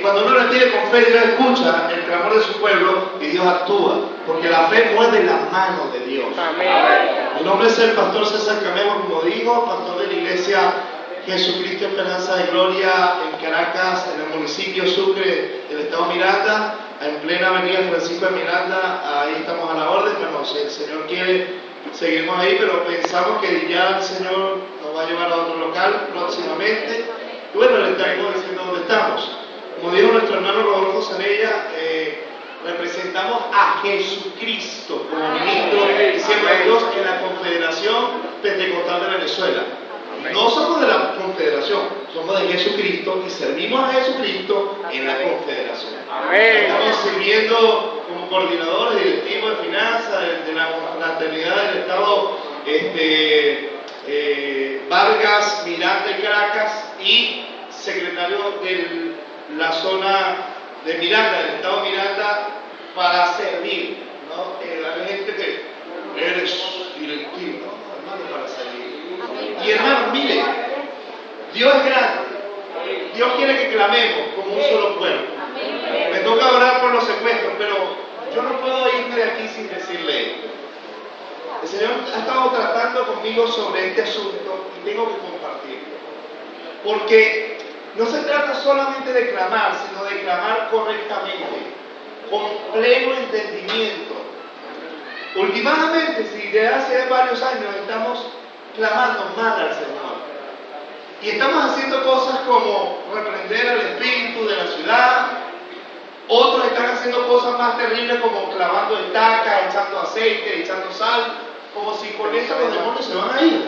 cuando uno le pide con fe, Dios escucha el clamor de su pueblo y Dios actúa, porque la fe mueve la mano de Dios. Amén. Mi nombre es el pastor César Camego, como digo, pastor de la iglesia Jesucristo Esperanza de Gloria en Caracas, en el municipio Sucre del estado Miranda, en plena avenida Francisco de Miranda. Ahí estamos a la orden, pero si el Señor quiere, seguimos ahí, pero pensamos que ya el Señor nos va a llevar a otro local próximamente. Y bueno, le estamos diciendo dónde estamos. Como dijo nuestro hermano Rodolfo Zanella, representamos a Jesucristo como ministro y siervo de Dios en la Confederación Pentecostal de Venezuela. No somos de la Confederación, somos de Jesucristo y servimos a Jesucristo en la Confederación. Estamos sirviendo como coordinadores directivos de finanzas de la fraternidad del Estado Vargas, Miranda y Caracas, y secretario de la zona de Miranda, del Estado Miranda, para servir, ¿no? Hay gente que eres directivo, ¿no? Hermano, para servir. Y hermano, mire, Dios es grande, Dios quiere que clamemos como un solo pueblo. Me toca orar por los secuestros, pero yo no puedo irme de aquí sin decirle esto. El Señor ha estado tratando conmigo sobre este asunto y tengo que compartirlo. Porque no se trata solamente de clamar, sino de clamar correctamente, con pleno entendimiento. Últimamente, si desde hace varios años estamos clamando mal al Señor, y estamos haciendo cosas como reprender al espíritu de la ciudad, otros están haciendo cosas más terribles como clavando estacas, echando aceite, echando sal, como si con eso los demonios se van a ir.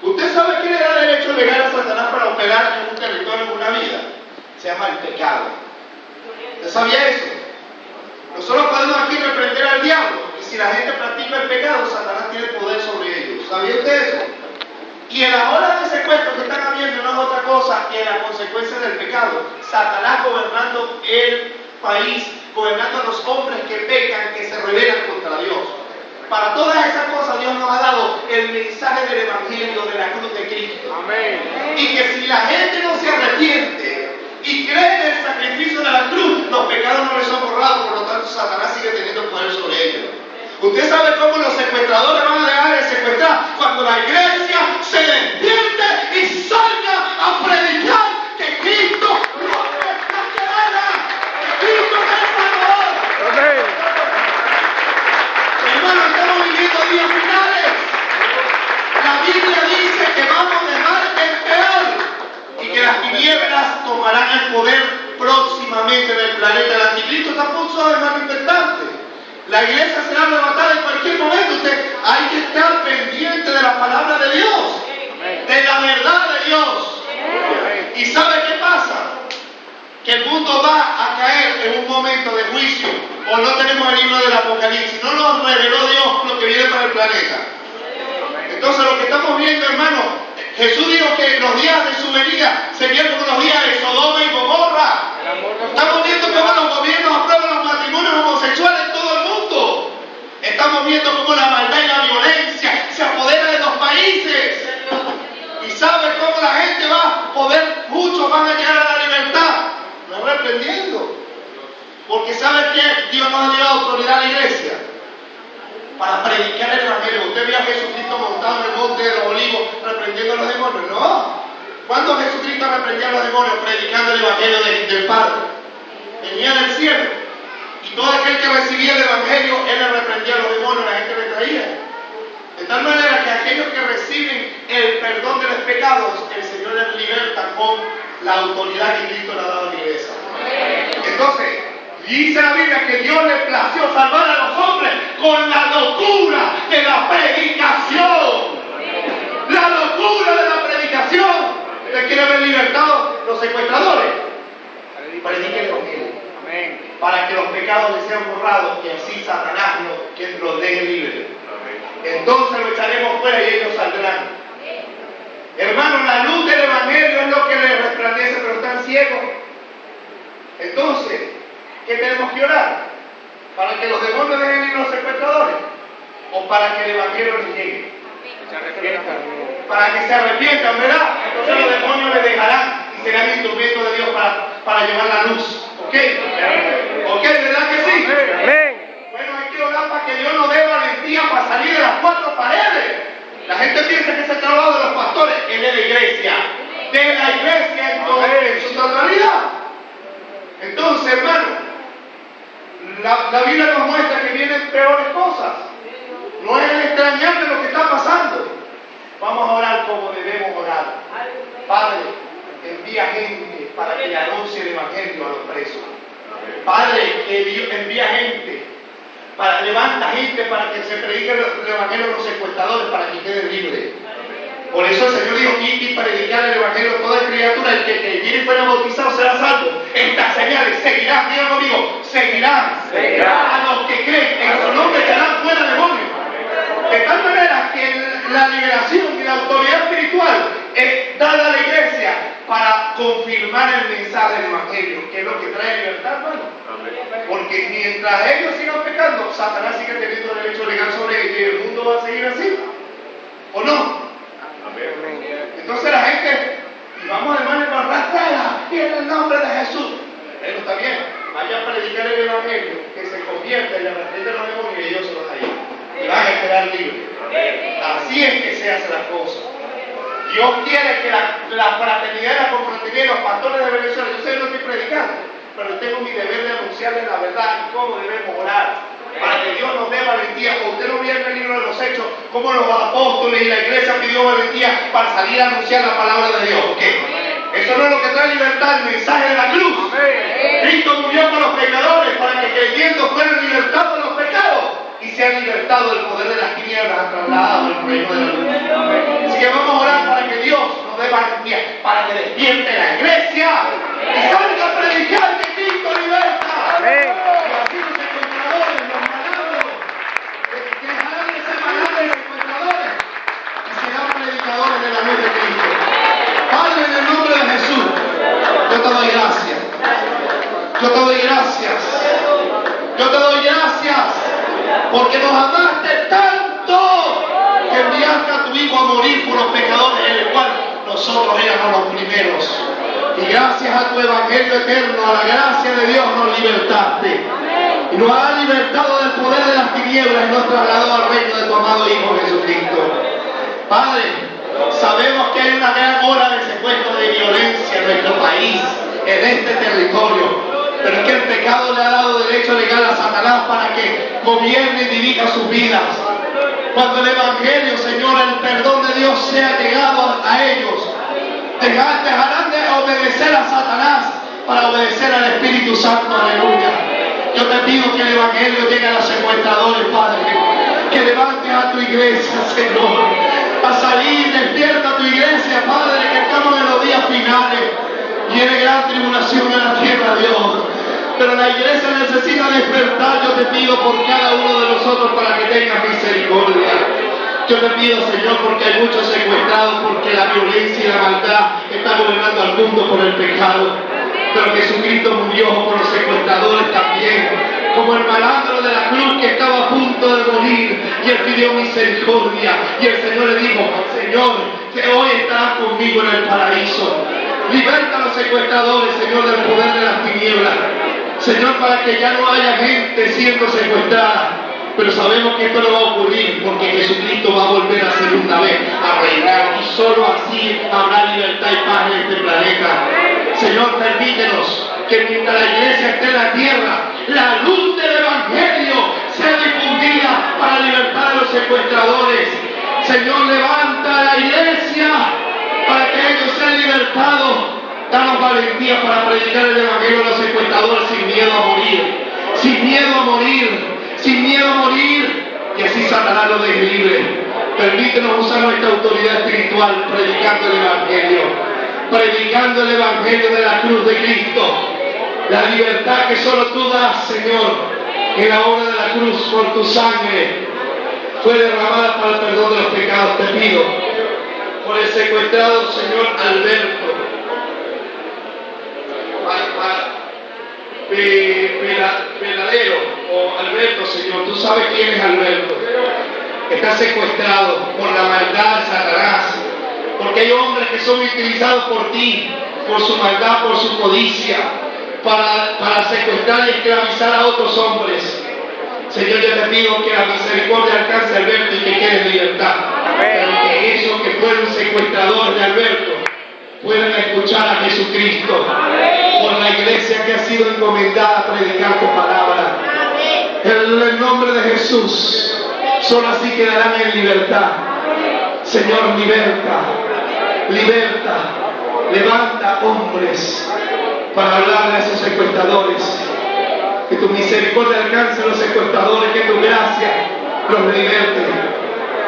¿Usted sabe qué le da derecho legal a Satanás para operar en un territorio, en una vida? Se llama el pecado. ¿Usted sabía eso? Nosotros podemos aquí reprender al diablo, y si la gente practica el pecado, Satanás tiene poder sobre ellos. ¿Sabía usted eso? Y en las olas de secuestro que están habiendo no es otra cosa que la consecuencia del pecado. Satanás gobernando el país, gobernando a los hombres que pecan, que se rebelan contra Dios. Para todas esas cosas Dios nos ha dado el mensaje del Evangelio de la cruz de Cristo. Amén. Y que si la gente no se arrepiente y cree en el sacrificio de la cruz, los pecados no les son borrados, por lo tanto Satanás sigue teniendo poder sobre ellos. Usted sabe cómo los secuestradores van a dejar de secuestrar cuando la iglesia se despierte y salga a predicar que Cristo no es la cadena, que Cristo es el Salvador. Amén. Hermano, estamos viviendo días finales. La Biblia dice que vamos de mal en peor y que las tinieblas tomarán el poder próximamente del planeta. El anticristo está a punto de manifestarse. La iglesia será arrebatada en cualquier momento. Usted hay que estar pendiente de la palabra de Dios, de la verdad de Dios. ¿Y sabe qué pasa? Que el mundo va a caer en un momento de juicio, o no tenemos el libro del Apocalipsis, no nos reveló Dios lo que viene para el planeta. Entonces lo que estamos viendo, hermano, Jesús dijo que los días de su venida serían como los días de Sodoma y Gomorra. Estamos viendo cómo los gobiernos aprueban los matrimonios homosexuales en todo el mundo. Estamos viendo cómo la maldad y la violencia se apodera de los países. Y sabe cómo la gente va a poder, muchos van a llegar a la libertad. No reprendiendo. Porque ¿sabe qué? Dios nos ha dado autoridad a la iglesia para predicar el Evangelio. Usted vio a Jesucristo montado en el monte de los olivos reprendiendo a los demonios. No. ¿Cuándo Jesucristo reprendía a los demonios? Predicando el Evangelio del Padre. Venía del cielo. Y todo aquel que recibía el Evangelio, él le reprendía a los demonios, la gente le traía. De tal manera que aquellos que reciben el perdón de los pecados, el Señor les liberta con la autoridad que Cristo le ha dado a la iglesia. Entonces, dice la Biblia que Dios le plació salvar a los hombres con la locura de la predicación. La locura de la predicación. ¿Usted quiere ver libertados los secuestradores? Predique el Evangelio. Para que los pecados les sean borrados y así Satanás los deje libres. Entonces lo echaremos fuera y ellos saldrán. Hermano, la luz del Evangelio es lo que les resplandece, pero están ciegos. Entonces, ¿qué tenemos que orar? ¿Para que los demonios dejen ir los secuestradores? ¿O para que el Evangelio les llegue? Para que se arrepientan, ¿verdad? Entonces los demonios les dejarán y serán instrumentos de Dios para para llevar la luz. ¿Ok? ¿Ok? ¿Verdad que sí? Bueno, hay que orar para que Dios nos dé valentía para salir de las cuatro paredes. La gente piensa que ese trabajo de los pastores es de la iglesia. De la iglesia en su totalidad. Entonces, hermano, la Biblia nos muestra que vienen peores cosas. No es extrañarte lo que está pasando. Vamos a orar como debemos orar. Padre, envía gente para que anuncie el evangelio a los presos. Padre, que Dios envía gente, levanta gente para que se predique el evangelio a los secuestradores, para que queden libres. Por eso el Señor dijo: y predicar el evangelio a toda criatura, el que creyere y fuera bautizado será salvo. Estas señales seguirán, diga conmigo, seguirán a los que creen, en su nombre echarán fuera demonios. De tal manera que la liberación y la autoridad espiritual es dada a la iglesia para confirmar el mensaje del evangelio, que es lo que trae libertad, hermano. Porque mientras ellos sigan pecando, Satanás sigue teniendo derecho legal sobre ellos y el mundo va a seguir así, ¿o no? Entonces la gente, y vamos hermano, y nos arrastra en el nombre de Jesús. Pero está bien, vaya a predicar el evangelio, que se convierta en la reprende de los demonios y ellos se los hallan. Y van a quedar libres. Así es que se hace la cosa. Dios quiere que la fraternidad y la confraternidad, los pastores de Venezuela, yo sé que no estoy predicando, pero tengo mi deber de anunciarles la verdad y cómo debemos orar, para que Dios nos dé valentía. Usted no vio en el libro de los Hechos cómo los apóstoles y la iglesia pidió valentía para salir a anunciar la palabra de Dios. ¿Okay? Eso no es lo que trae libertad, el mensaje de la cruz. Cristo murió por los pecadores para que creyendo fueran libertados de los pecados y sean libertados del poder de las tinieblas, trasladados al reino de la luz. Así que vamos a orar para que Dios nos dé valentía, para que despierte la iglesia y salga a predicar que Cristo liberta. Y así los secuestradores, los malandros, dejarán de ser malandros y secuestradores y serán predicadores de la luz de Cristo. Padre, en el nombre de Jesús, yo te doy gracias. Yo te doy gracias. Yo te doy gracias porque nos amaste tanto que enviaste a tu Hijo a morir por los pecadores, en el cual nosotros éramos los primeros. Y gracias a tu evangelio eterno, a la gracia de Dios, nos libertaste. Y nos has libertado del poder de las tinieblas y nos trasladó al reino de tu amado Hijo Jesucristo. Padre, sabemos que hay una gran ola de secuestro, de violencia en nuestro país, en este territorio. Pero es que el pecado le ha dado derecho legal a Satanás para que gobierne y dirija sus vidas. Cuando el evangelio, Señor, el perdón de Dios sea llegado a ellos, dejarán de obedecer a Satanás para obedecer al Espíritu Santo. Aleluya. Yo te pido que el evangelio llegue a los secuestradores, Padre. Que levantes a tu iglesia, Señor. A salir, despierta a tu iglesia, Padre, que estamos en los días finales. Viene gran tribulación en la tierra, Dios. Pero la iglesia necesita despertar. Yo te pido por cada uno de nosotros para que tengas misericordia. Yo te pido, Señor, porque hay muchos secuestrados, porque la violencia y la maldad están gobernando al mundo por el pecado. Pero Jesucristo murió por los secuestradores también, como el malandro de la cruz que estaba a punto de morir, y él pidió misericordia, y el Señor le dijo: Señor, que hoy estarás conmigo en el paraíso. Liberta a los secuestradores, Señor, del poder de las tinieblas. Señor, para que ya no haya gente siendo secuestrada. Pero sabemos que esto no va a ocurrir porque Jesucristo va a volver a segunda vez a reinar. Y solo así habrá libertad y paz en este planeta. Señor, permítenos que mientras la iglesia esté en la tierra, la luz del evangelio sea difundida para libertar a los secuestradores. Señor, levanta a la iglesia para que ellos sean libertados. Danos valentía para predicar el evangelio a los secuestradores sin miedo a morir. Sin miedo a morir. Sin miedo a morir. Y así Satanás los deje libre. Permítenos usar nuestra autoridad espiritual predicando el evangelio. Predicando el evangelio de la cruz de Cristo. La libertad que solo tú das, Señor, en la obra de la cruz por tu sangre fue derramada para el perdón de los pecados. Te pido por el secuestrado señor Alberto Verdadero, o Alberto, Señor, tú sabes quién es Alberto. Está secuestrado por la maldad de Satanás, porque hay hombres que son utilizados por ti por su maldad, por su codicia, para secuestrar y esclavizar a otros hombres. Señor, yo te pido que la misericordia alcance a Alberto y que quede en libertad. Pero que esos que fueron secuestradores de Alberto puedan escuchar a Jesucristo por la iglesia que ha sido encomendada a predicar tu palabra. En el nombre de Jesús, solo así quedarán en libertad. Señor, liberta, levanta hombres para hablarle a esos secuestradores. Que tu misericordia alcance a los secuestradores, que tu gracia los liberte,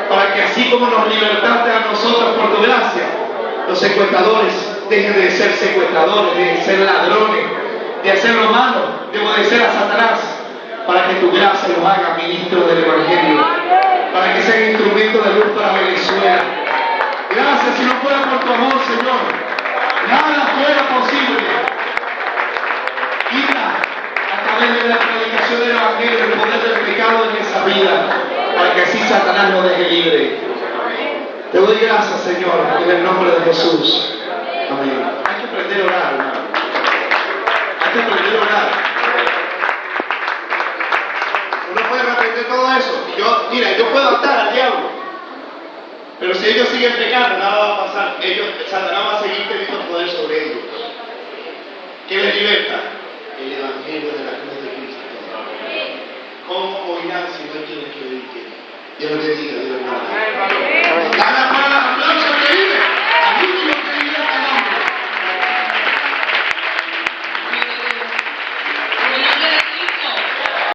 para que así como nos libertaste a nosotros por tu gracia, los secuestradores dejen de ser secuestradores, de ser ladrones, de hacer lo malo, de obedecer a Satanás, para que tu gracia los haga ministros del Evangelio, para que sean instrumentos de luz para Venezuela. Gracias, si no fuera por tu amor, Señor, nada fuera posible. Quita a través de la predicación del Evangelio el poder del pecado en esa vida, para que así Satanás lo deje libre. Te doy gracias, Señor, en el nombre de Jesús. Amén. Hay que aprender a orar, hermano. Hay que aprender a orar. Uno puede repetir todo eso. Yo puedo atar al diablo. Pero si ellos siguen pecando, nada va a pasar. Satanás va a seguir teniendo poder sobre ellos. ¿Qué les liberta? El Evangelio de la cruz de Cristo. ¿Cómo oirán si no tienen que oír? Dios les bendiga, Dios les bendiga.